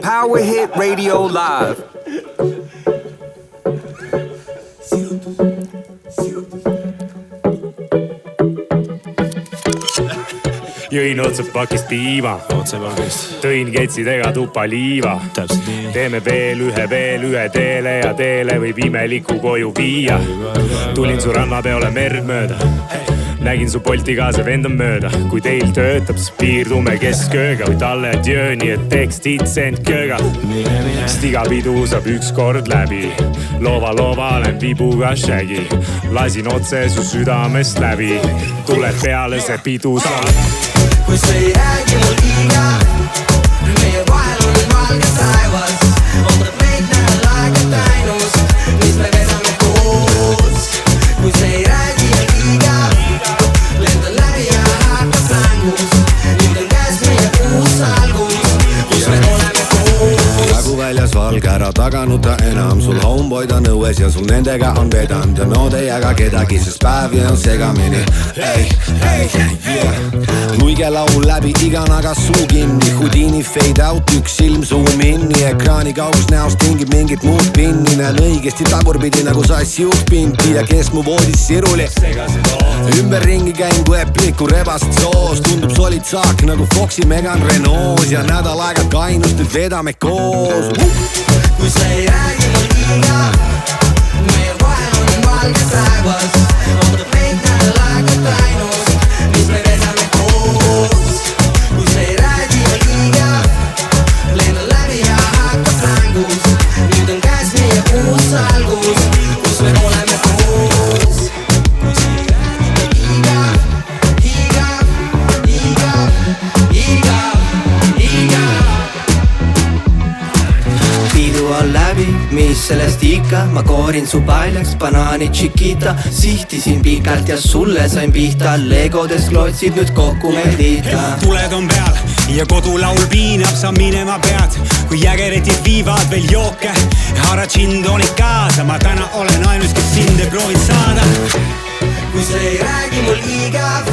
Power Hit Radio Live. Jõin otsa pakist piima, tõin ketsidega tupa liiva. Teeme veel ühe teele ja teele võib imeliku koju viia. Tulin su rannapeole merd mööda, nägin su Bolti kaasa vendan mööda. Kui teil töötab, siis piirdume keskööga või talle adjöö, nii et teeks titsent kööga. Sest iga pidu saab üks kord läbi, loova olen vibuga shaggy. Lasin otse su südamest läbi, tuleb peale see pidu saab. Kui sa ei räägi mul liiga, meie vahel on valge taevas. Ootab meid nädal aegat ainust, mis me vedame koos. Kui sa ei räägi liiga, lendan läbi ja hakkab längus. Nüüd on käes meie uus algus, kus me oleme koos. Nagu väljas valge ära taganud ta enam. Sul homeboyd on õues ja sul nendega on vedanud. Ja no te jaga kedagi, sest päevi on segamini. Hey, yeah. Luige laul läbi iga naga suu kinni. Houdini fade out, üks silm zoom inni. Ekraani kaugus näost tingib mingit muud pinni. Näen õigesti tagurpidi nagu sassi juhtpinti. Ja kes mu voodis siruli ümber ringi käin kui epliku rebast soos. Tundub solid saak nagu Foxi Megan Renault. Ja nädal aega kainust nüüd vedame koos. Kui sa ei räägi mul liiga, meie vahel on valge taevas. Ootab meid nädal aegat ainust, mis me vedame koos. Kui sa ei räägi mul liiga, lendan läbi ja hakkab längus. Nüüd on käes meie uus algus, kus me oleme koos. Kui sa ei räägi mul liiga, iga. Pidu on läbi, mis sellest ikka. Ma koorin su paljaks, banaani Chiquita. Sihtisin pikalt ja sulle sain pihta. Legodest klotsid nüüd kokku meil liita. Tuled on peal ja kodulaul piinab, sa minema pead. Kui jägeretid viivad veel jooke, Hara džindoonid kaasa. Ma täna olen ainus, kes sind ei proovid saada. Kui sa ei räägi mul liiga,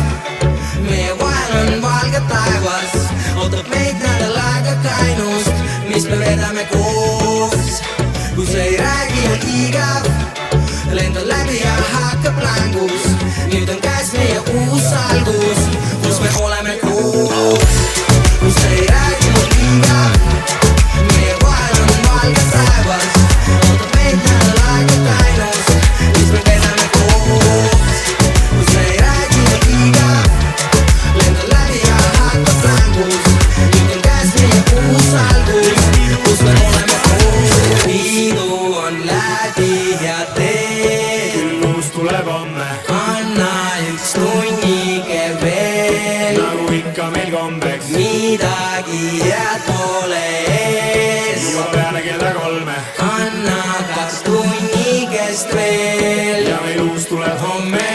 meie vahel on valge taevas. Ootab meid nädal aega kainust, mis me vedame koos. Kui sa ei räägi mul liiga, lendan läbi ja hakkab längus. Nüüd on käes meie uus algus, kus me oleme koos. Kui sa ei räägi mul liiga, meie vahel on valge taevas. Ootab meid nädal aega kainust, mis me vedame koos. Kui sa ei räägi mul liiga, lendan läbi ja hakkab längus. Nüüd on käes meie uus algus, kus me oleme koos. Pidu on läbi ja teel, uus tuleb homme. Anna üks tunnike veel, Nagu ikka meil kombeks, midagi jääd pole ees. juba peale kella 3 Anna 2 tunnikest veel ja meil uus tuleb homme.